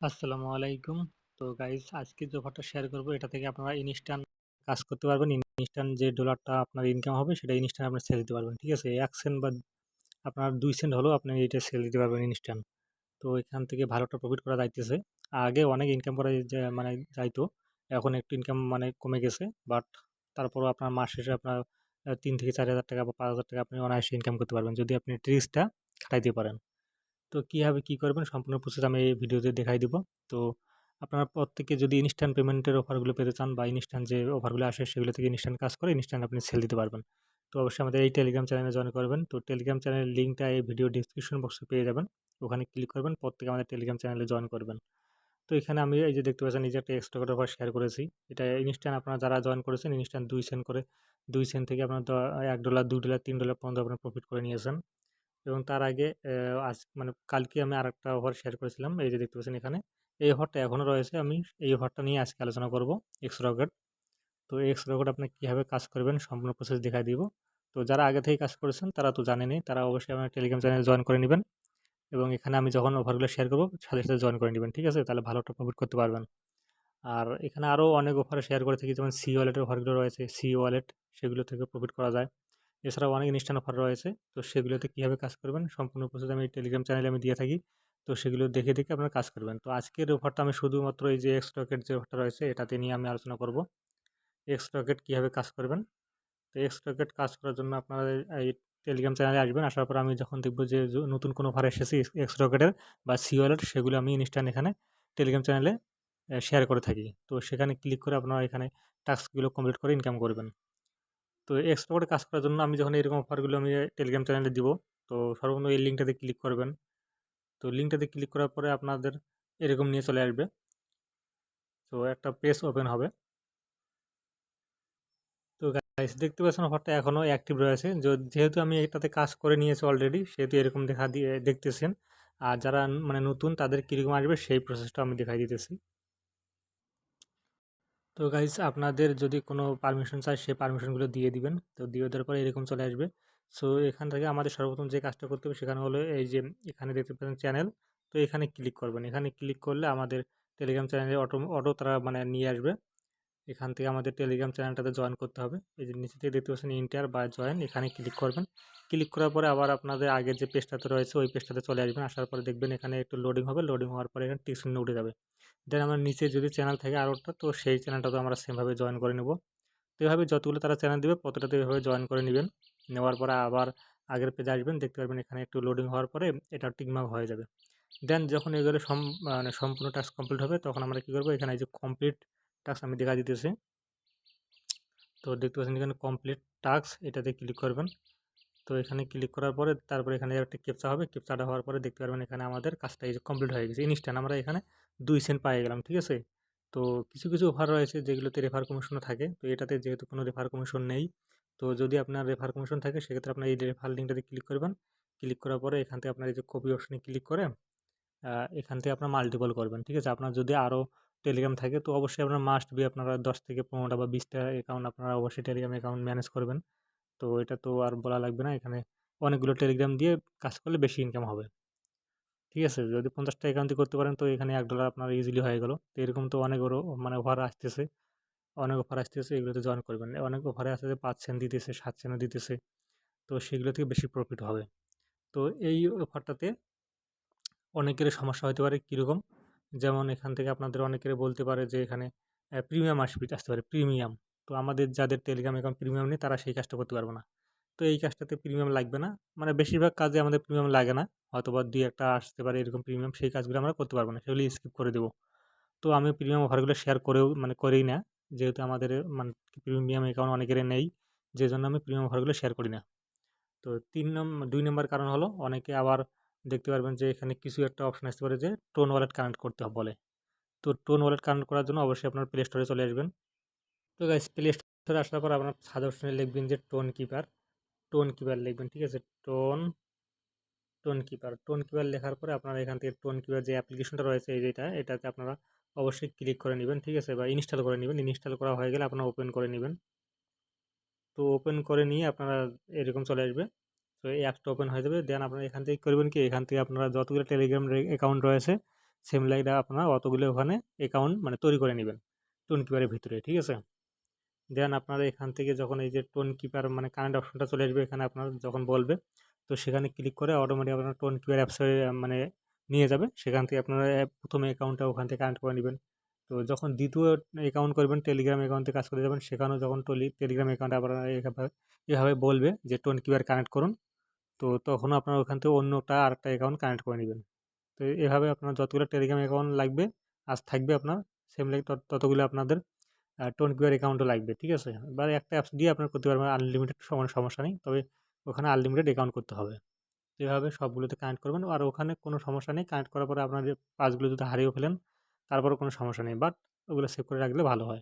আসসালামু আলাইকুম। তো গাইস আজকে যে অফারটা শেয়ার করব এটা থেকে আপনারা ইনস্ট্যান্ট কাজ করতে পারবেন। ইনস্ট্যান্ট যে ডলারটা আপনার ইনকাম হবে সেটা ইনস্ট্যান্ট আপনি সেল দিতে পারবেন। ঠিক আছে? ১ সেন্ট বা আপনার ২ সেন্ট হলেও আপনি এটা সেল দিতে পারবেন ইনস্ট্যান্ট। তো এখান থেকে ভালো একটা প্রফিট করা যাইতেছে। আগে অনেক ইনকাম করা মানে যাইতো। এখন একটু ইনকাম মানে কমে গেছে। বাট তারপরেও আপনার মাস শেষে আপনার ৩ থেকে ৪,০০০ টাকা বা ৫,০০০ টাকা আপনি অনায়াসে ইনকাম করতে পারবেন যদি আপনি ট্রিক্সটা খাটাইতে পারেন। তো কীভাবে কী করবেন সম্পূর্ণ প্রসেস আমি এই ভিডিওতে দেখাই দিব। তো আপনারা প্রত্যেকে যদি ইনস্ট্যান্ট পেমেন্টের অফারগুলো পেতে চান বা ইনস্ট্যান্ট যে অফারগুলো আসে সেগুলো থেকে ইনস্ট্যান্ট কাজ করে ইনস্ট্যান্ট আপনি সেল দিতে পারবেন। তো অবশ্যই আমাদের এই টেলিগ্রাম চ্যানেলে জয়েন করবেন। তো টেলিগ্রাম চ্যানেলের লিঙ্কটা এই ভিডিও ডেসক্রিপশন বক্সে পেয়ে যাবেন। ওখানে ক্লিক করবেন, প্রত্যেকে আমাদের টেলিগ্রাম চ্যানেলে জয়েন করবেন। তো এখানে আমি এই যে দেখতে পাচ্ছেন এই যে একটা এক্সট্রা করে অফার শেয়ার করেছি। এটা ইনস্ট্যান্ট আপনারা যারা জয়েন করেছেন ইনস্ট্যান্ট ২ সেন্ট করে ২ সেন্ট থেকে আপনার $১, $২, $৩ পর্যন্ত আপনারা প্রফিট করে নিয়েছেন। এবং তার আগে আজ মানে কালকে আমি আরেকটা অফার শেয়ার করেছিলাম। এই যে দেখতে পাচ্ছেন এখানে। এই অফারটা এখনও রয়েছে। আমি এই অফারটা নিয়ে আজকে আলোচনা করব এক্স রকেট। তো এক্স রকেট আপনি কীভাবে কাজ করবেন সম্পূর্ণ প্রসেস দেখাই দিব। তো যারা আগে থেকেই কাজ করেছেন তারা তো জানেনই। তারা অবশ্যই আমার টেলিগ্রাম চ্যানেলে জয়েন করে নিবেন এবং এখানে আমি যখন অফারগুলো শেয়ার করব সাথে, সাথে জয়েন করে নিবেন। ঠিক আছে? তাহলে ভালো একটা প্রফিট করতে পারবেন। আর এখানে আরও অনেক অফার শেয়ার করে থাকি যেমন সি ওয়ালেটের অফারগুলো রয়েছে। সি ওয়ালেট সেগুলো থেকে প্রফিট করা যায়। এছাড়াও অনেক ইনস্ট্যান্ট অফার রয়েছে। তো সেগুলোতে কীভাবে কাজ করবেন সম্পূর্ণ প্রসেস আমি টেলিগ্রাম চ্যানেলে আমি দিয়ে থাকি। তো সেগুলো দেখে, দেখে আপনারা কাজ করবেন। তো আজকের অফারটা আমি শুধুমাত্র এই যে এক্স রকেট যে অফারটা রয়েছে এটাতে নিয়ে আমি আলোচনা করব। এক্স রকেট কীভাবে কাজ করবেন। তো এক্স রকেট কাজ করার জন্য আপনারা এই টেলিগ্রাম চ্যানেলে আসবেন। আসার পর আমি যখন দেখব যে নতুন কোনো অফার এসেছে এক্স রকেটের বা সি ওয়ালেট সেগুলো আমি ইনস্ট্যান্ট এখানে টেলিগ্রাম চ্যানেলে শেয়ার করে থাকি। তো সেখানে ক্লিক করে আপনারা এখানে টাস্কগুলো কমপ্লিট করে ইনকাম করবেন। তো এক্সট্রা করে কাজ করার জন্য আমি যখন এরকম অফারগুলো আমি টেলিগ্রাম চ্যানেলে দিব, তো সর্বপ্রথম এই লিঙ্কটাতে ক্লিক করবেন। তো লিঙ্কটাতে ক্লিক করার পরে আপনাদের এরকম নিয়ে চলে আসবে। তো একটা পেজ ওপেন হবে। তো গাইস দেখতে পাচ্ছেন অফারটা এখনও অ্যাক্টিভ রয়েছে। যেহেতু আমি এটাতে কাজ করে নিয়েছি অলরেডি সেহেতু এরকম দেখা দিয়ে দেখতেছেন। আর যারা মানে নতুন তাদের কীরকম আসবে সেই প্রসেসটা আমি দেখাই দিতেছি। তো গাইস আপনাদের যদি কোনো পারমিশন চায় সেই পারমিশনগুলো দিয়ে দিবেন। তো দিয়ে দেওয়ার পরে এরকম চলে আসবে। সো এখান থেকে আমাদের সর্বপ্রথম যে কাজটা করতে হবে সেখানে হলো এই যে এখানে দেখতে পাচ্ছেন চ্যানেল। তো এখানে ক্লিক করবেন। এখানে ক্লিক করলে আমাদের টেলিগ্রাম চ্যানেলে অটো তারা মানে নিয়ে আসবে। এখান থেকে আমাদের টেলিগ্রাম চ্যানেলটাতে জয়েন করতে হবে। এই যে নিচে থেকে দেখতে পাচ্ছেন ইন্টার বা জয়েন এখানে ক্লিক করবেন। ক্লিক করার পরে আবার আপনাদের আগের যে পেজটাতে রয়েছে ওই পেজটাতে চলে আসবেন। আসার পরে দেখবেন এখানে একটু লোডিং হবে। লোডিং হওয়ার পরে এখানে টিক চিহ্ন উঠে যাবে। দেন আমার নিচে যদি চ্যানেল থাকে আরেকটা তো সেই চ্যানেলটাতেও আমরা সেমভাবে জয়েন করে নেব। তো এভাবে যতগুলো তারা চ্যানেল দেবে প্রত্যেকটাতে এভাবে জয়েন করে নেবেন। নেওয়ার পরে আবার আগের পেজে আসবেন দেখতে পারবেন এখানে একটু লোডিং হওয়ার পরে এটা টিকমার্ক হয়ে যাবে। দেন যখন এগুলো মানে সম্পূর্ণ টাস্ক কমপ্লিট হবে তখন আমরা কী করব এখানে এই যে কমপ্লিট টাস্ক আমি দেখা দিতেছি। তো দেখতে পাচ্ছেন এখানে কমপ্লিট টাস্ক এটাতে ক্লিক করবেন। তো এখানে ক্লিক করার পরে তারপরে এখানে একটা ক্যাপচা হবে। ক্যাপচাটা হওয়ার পরে দেখতে পারবেন এখানে আমাদের কাজটা এই যে কমপ্লিট হয়ে গেছে। ইনস্ট্যান্ট আমরা এখানে ২ সেন্ট পেয়ে গেলাম। ঠিক আছে? তো কিছু, কিছু অফার রয়েছে যেগুলোতে রেফার কমিশনও থাকে। তো এটাতে যেহেতু কোনো রেফার কমিশন নেই, তো যদি আপনার রেফার কমিশন থাকে সেক্ষেত্রে আপনার এই রেফার লিঙ্কটাতে ক্লিক করবেন। ক্লিক করার পরে এখান থেকে আপনার এই যে কপি অপশনে ক্লিক করে এখান থেকে আপনার মাল্টিপল করবেন। ঠিক আছে? আপনার যদি আরও টেলিগ্রাম থাকে তো অবশ্যই আপনার মাস্ট বি আপনারা ১০ থেকে ১৫টা বা ২০টা অ্যাকাউন্ট আপনারা অবশ্যই টেলিগ্রাম অ্যাকাউন্ট ম্যানেজ করবেন। তো এটা তো আর বলা লাগবে না। এখানে অনেকগুলো টেলিগ্রাম দিয়ে কাজ করলে বেশি ইনকাম হবে। ঠিক আছে? যদি ৫০টা অ্যাকাউন্ট দিয়ে করতে পারেন তো এখানে $১ আপনার ইজিলি হয়ে গেল। তো এরকম তো অনেক মানে অফার আসতেছে। অনেক অফার আসতেছে এগুলোতে জয়েন করবেন। অনেক অফারে আছে যে ৫ সেন্ট দিতেছে, ৭ সেন্টও দিতেছে। তো সেগুলো থেকে বেশি প্রফিট হবে। তো এই অফারটাতে অনেকেরই সমস্যা হতে পারে কীরকম? যেমন এখান থেকে আপনাদের অনেকেরে বলতে পারে যে এখানে প্রিমিয়াম আসতে পারে প্রিমিয়াম। তো আমাদের যাদের টেলিগ্রাম অ্যাকাউন্ট প্রিমিয়াম নেই তারা সেই কাজটা করতে পারবে না। তো এই কাজটাতে প্রিমিয়াম লাগবে না। মানে বেশিরভাগ কাজে আমাদের প্রিমিয়াম লাগে না। হয়তোবা ২-১ টা আসতে পারে এরকম প্রিমিয়াম সেই কাজগুলো আমরা করতে পারব না। সেগুলো স্কিপ করে দেব। তো আমি প্রিমিয়াম অফারগুলো শেয়ার করেও মানে করিই না। যেহেতু আমাদের মানে প্রিমিয়াম অ্যাকাউন্ট অনেকেরই নেই। যেজন্য আমি প্রিমিয়াম অফারগুলো শেয়ার করি না। তো ২ নম্বর কারণ হলো অনেকে আবার দেখতে পারবেন যে এখানে কিছু একটা অপশন আসতে পারে যে টোন ওয়ালেট কানেক্ট করতে বলে। তো টোন ওয়ালেট কানেক্ট করার জন্য অবশ্যই আপনার প্লে স্টোরে চলে আসবেন। তো গাইস প্লে স্টোরে আসার পর আপনার সার্চ অপশনে লিখবেন যে টোন কিপার লিখবেন। ঠিক আছে? টোন কিপার লেখার পরে আপনারা এখান থেকে টোন কিপার যে অ্যাপ্লিকেশনটা রয়েছে এই যেটা এটাতে আপনারা অবশ্যই ক্লিক করে নেবেন। ঠিক আছে? বা ইনস্টল করে নেবেন। ইনস্টল করা হয়ে গেলে আপনারা ওপেন করে নেবেন। তো ওপেন করে নিয়ে আপনারা এরকম চলে আসবে। তো এই অ্যাপসটা ওপেন হয়ে যাবে। দেন আপনারা এখান থেকে করবেন কি এখান থেকে আপনারা যতগুলো টেলিগ্রাম অ্যাকাউন্ট রয়েছে সেম লাইক আপনারা অতগুলো ওখানে অ্যাকাউন্ট মানে তৈরি করে নেবেন টোন কিপারের ভিতরে, ঠিক আছে। দেন আপনারা এখান থেকে যখন এই যে টোন কিপার মানে কানেক্ট অপশনটা চলে আসবে, এখানে আপনার যখন বলবে তো সেখানে ক্লিক করে অটোমেটিক আপনার টোন কিপার অ্যাপসে মানে নিয়ে যাবে। সেখান থেকে আপনারা প্রথমে অ্যাকাউন্টটা ওখান থেকে কানেক্ট করে নেবেন। তো যখন দ্বিতীয় অ্যাকাউন্ট করবেন টেলিগ্রাম অ্যাকাউন্টে কাজ করে যাবেন, সেখানেও যখন টেলিগ্রাম অ্যাকাউন্টে আপনারা এভাবে বলবে যে টোন কিপার কানেক্ট করুন, তো তখন আপনারা ওখান থেকে অন্যটা আরেকটা অ্যাকাউন্ট কানেক্ট করে নেবেন। তো এভাবে আপনার যতগুলো টেলিগ্রাম অ্যাকাউন্ট লাগবে আজ থাকবে আপনার সেম লাইক ততগুলো আপনাদের টোন কিপার অ্যাকাউন্টও লাগবে, ঠিক আছে। এবার একটা অ্যাপস দিয়ে আপনার করতে পারবেন আনলিমিটেড, সমস্যা নেই, তবে ওখানে আনলিমিটেড অ্যাকাউন্ট করতে হবে। এভাবে সবগুলোতে কানেক্ট করবেন, আর ওখানে কোনো সমস্যা নেই। কানেক্ট করার পরে আপনার যে পাসগুলো যদি হারিয়েও ফেলেন তারপরেও কোনো সমস্যা নেই, বাট ওগুলো সেভ করে রাখলে ভালো হয়।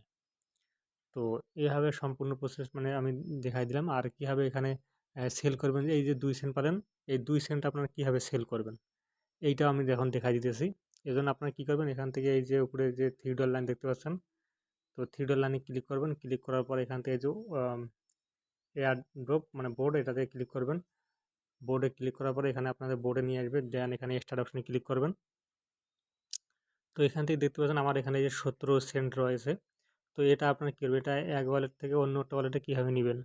তো এভাবে সম্পূর্ণ প্রসেস মানে আমি দেখাই দিলাম। আর কীভাবে এখানে সেল করবেন, এই যে 2 সেন্ট পালেন, এই 2 সেন্ট আপনারা কীভাবে সেল করবেন এইটাও আমি এখন দেখাই দিতেছি। এজন্য আপনারা কী করবেন, এখান থেকে এই যে উপরে যে 3 ডট লাইন দেখতে পাচ্ছেন, তো 3 ডট লাইনে ক্লিক করবেন। ক্লিক করার পর এখান থেকে যে এয়ার ড্রপ মানে বোর্ড, এটাতে ক্লিক করবেন। বোর্ডে ক্লিক করার পরে এখানে আপনাদের বোর্ডে নিয়ে আসবে, দেন এখানে স্টার্ট অপশনে ক্লিক করবেন। তো এখান থেকে দেখতে পাচ্ছেন আমার এখানে যে 17 সেন্ট রয়েছে। তো এটা আপনার কী করবে, এটা এক ওয়ালেট থেকে অন্য একটা ওয়ালেটে কীভাবে নেবেন।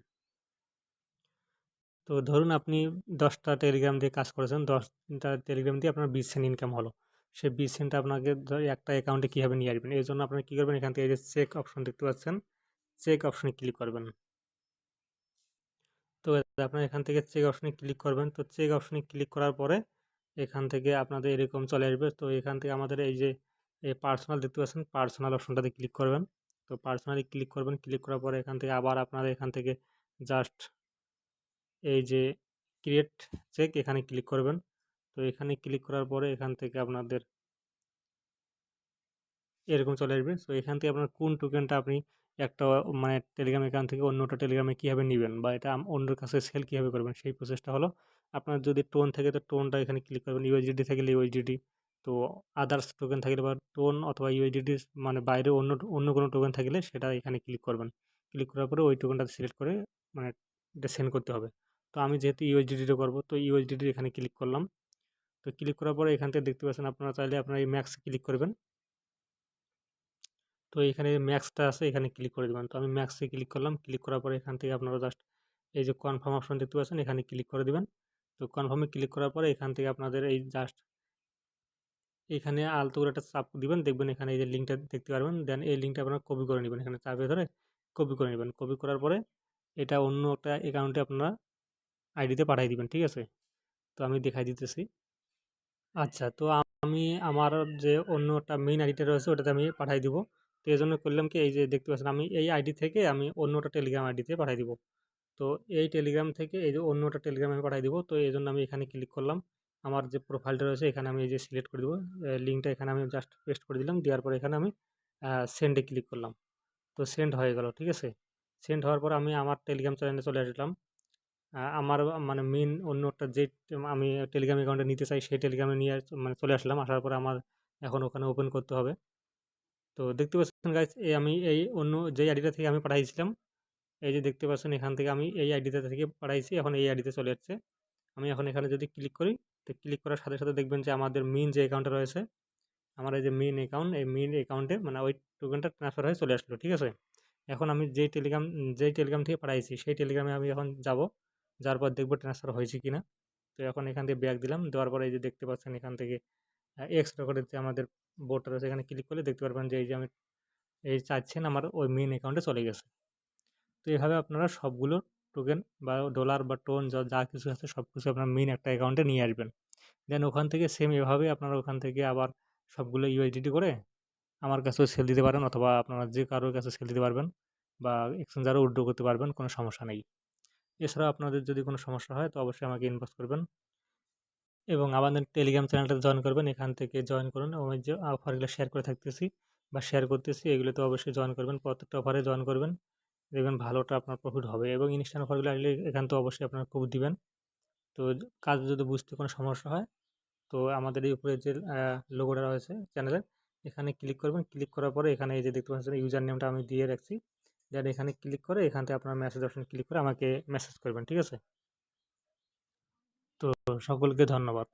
তো ধরুন আপনি 10টা টেলিগ্রাম দিয়ে কাজ করেছেন, 10টা টেলিগ্রাম দিয়ে আপনার 20 সেন্ট ইনকাম হলো। সেই 20 সেন্ট আপনাকে একটা অ্যাকাউন্টে কীভাবে নিয়ে আসবেন, এই জন্য আপনারা কী করবেন, এখান থেকে এই যে চেক অপশন দেখতে পাচ্ছেন, চেক অপশনে ক্লিক করবেন। তো আপনারা এখান থেকে চেক অপশনে ক্লিক করবেন। তো চেক অপশনে ক্লিক করার পরে এখান থেকে আপনাদের এরকম চলে আসবে। তো এখান থেকে আমাদের এই যে পার্সোনাল দেখতে পাচ্ছেন, পার্সোনাল অপশনটাতে ক্লিক করবেন। তো পার্সোনালি ক্লিক করবেন। ক্লিক করার পরে এখান থেকে আবার আপনারা এখান থেকে জাস্ট এই যে ক্রিয়েট চেক এখানে ক্লিক করবেন। তো এখানে ক্লিক করার পরে এখান থেকে আপনাদের এরকম চলে আসবে। সো এখান থেকে আপনার কোন টোকেনটা আপনি একটা মানে টেলিগ্রাম অ্যাকাউন্ট থেকে অন্যটা টেলিগ্রামে কীভাবে নিবেন বা এটা অন্যের কাছে সেল কীভাবে করবেন, সেই প্রসেসটা হলো আপনার যদি টোন থেকে তো টোনটা এখানে ক্লিক করবেন, ইউএসডিটি থাকলে ইউএসডিটি, তো আদার্স টোকেন থাকলে বা টোন অথবা ইউএসডিটি মানে বাইরে অন্য অন্য কোনো টোকেন থাকলে সেটা এখানে ক্লিক করবেন। ক্লিক করার পরে ওই টোকেনটা সিলেক্ট করে মানে এটা সেন্ড করতে হবে। তো আমি যেহেতু ইউএসডিটিটা করবো, তো ইউএসডিটি এখানে ক্লিক করলাম। তো ক্লিক করার পরে এখান থেকে দেখতে পাচ্ছেন আপনারা চাইলে আপনারা এই ম্যাক্স ক্লিক করবেন। তো এখানে ম্যাক্সটা আছে, এখানে ক্লিক করে দেবেন। তো আমি ম্যাক্সে ক্লিক করলাম। ক্লিক করার পরে এখান থেকে আপনারা জাস্ট এই যে কনফার্ম অপশন দেখতে পাচ্ছেন, এখানে ক্লিক করে দিবেন। তো কনফার্মে ক্লিক করার পরে এখান থেকে আপনাদের এই জাস্ট এখানে আলতো করে একটা চাপ দিবেন, দেখবেন এখানে এই যে লিঙ্কটা দেখতে পারবেন। দেন এই লিঙ্কটা আপনারা কপি করে নেবেন, এখানে চাপে ধরে কপি করে নেবেন। কপি করার পরে এটা অন্য একটা অ্যাকাউন্টে আপনারা আইডিতে পাঠিয়ে দিবেন, ঠিক আছে। তো আমি দেখাই দিতেছি। আচ্ছা, তো আমি আমার যে অন্য একটা মেইন আইডিটা রয়েছে ওটাতে আমি পাঠিয়ে দিব। তো এজন্য করলাম কি, এই যে দেখতে পাচ্ছেন আমি এই আইডি থেকে আমি অন্যটা টেলিগ্রাম আইডিতে পাঠিয়ে দিব। তো এই টেলিগ্রাম থেকে এই যে অন্যটা টেলিগ্রামে আমি পাঠিয়ে দিব। তো এজন্য আমি এখানে ক্লিক করলাম। আমার যে প্রোফাইলটা রয়েছে এখানে আমি এই যে সিলেক্ট করে দেবো। লিঙ্কটা এখানে আমি জাস্ট পেস্ট করে দিলাম। দেওয়ার পরে এখানে আমি সেন্ডে ক্লিক করলাম। তো সেন্ড হয়ে গেল, ঠিক আছে। সেন্ড হওয়ার পর আমি আমার টেলিগ্রাম চ্যানেলে চলে আসলাম। আমার মানে মেইন অন্য একটা যে আমি টেলিগ্রাম অ্যাকাউন্টে নিতে চাই সেই টেলিগ্রামে নিয়ে মানে চলে আসলাম। আসার পরে আমার এখন ওখানে ওপেন করতে হবে। তো দেখতে পাচ্ছেন গাইস, আমি এই অন্য যেই আইডিটা থেকে আমি পাঠাইছিলাম, এই যে দেখতে পাচ্ছেন এখান থেকে আমি এই আইডিটা থেকে পাঠাইছি, এখন এই আইডিতে চলে যাচ্ছে। আমি এখন এখানে যদি ক্লিক করি, তো ক্লিক করার সাথে সাথে দেখবেন যে আমাদের মেইন যে অ্যাকাউন্টটা রয়েছে, আমার এই যে মেইন অ্যাকাউন্ট, এই মেইন অ্যাকাউন্টে মানে ওই টোকেনটা ট্রান্সফার হয়ে চলে আসলো, ঠিক আছে। এখন আমি যেই টেলিগ্রাম থেকে পাঠাইছি সেই টেলিগ্রামে আমি এখন যাব। যাওয়ার পর দেখব ট্রান্সফার হয়েছে কিনা। তো এখন এখান থেকে ব্যাক দিলাম। দেওয়ার পরে এই যে দেখতে পাচ্ছেন এখান থেকে এক্স রেকর্ডের যে আমাদের বোর্ডটা রয়েছে এখানে ক্লিক করলে দেখতে পারবেন যে এই যে আমি এই চাচ্ছেন আমার ওই মেইন অ্যাকাউন্টে চলে গেছে। তো এভাবে আপনারা সবগুলো টোকেন বা ডলার বা টোন যা যা কিছু আছে সব কিছু আপনার মেইন একটা অ্যাকাউন্টে নিয়ে আসবেন। দেন ওখান থেকে সেম এভাবে আপনারা ওখান থেকে আবার সবগুলো ইউএসডিটি করে আমার কাছেও সেল দিতে পারেন, অথবা আপনারা যে কারোর কাছে সেল দিতে পারবেন বা এক্সচেঞ্জারও উইথড্র করতে পারবেন, কোনো সমস্যা নেই। এছাড়াও আপনাদের যদি কোনো সমস্যা হয় তো অবশ্যই আমাকে ইনবক্স করবেন এবং আমাদের টেলিগ্রাম চ্যানেলটা জয়েন করবেন। এখান থেকে জয়েন করুন। আমি যে অফারগুলো শেয়ার করে থাকতেছি বা শেয়ার করতেছি এগুলোতে অবশ্যই জয়েন করবেন। প্রত্যেকটা অফারে জয়েন করবেন। দেখবেন ভালোটা আপনার প্রফিট হবে এবং ইনস্ট্যান্ট অফারগুলো আসলে এখান তো অবশ্যই আপনারা খুব দিবেন। তো কাজ যদি বুঝতে কোনো সমস্যা হয় তো আমাদের এই উপরে যে লোগোটা রয়েছে চ্যানেলের, এখানে ক্লিক করবেন। ক্লিক করার পরে এখানে এই যে দেখতে পাচ্ছেন ইউজার নেমটা আমি দিয়ে রাখছি। দেন এখানে ক্লিক করে এখান থেকে আপনার মেসেজ অপশন ক্লিক করে আমাকে মেসেজ করবেন, ঠিক আছে। তো সকলকে ধন্যবাদ।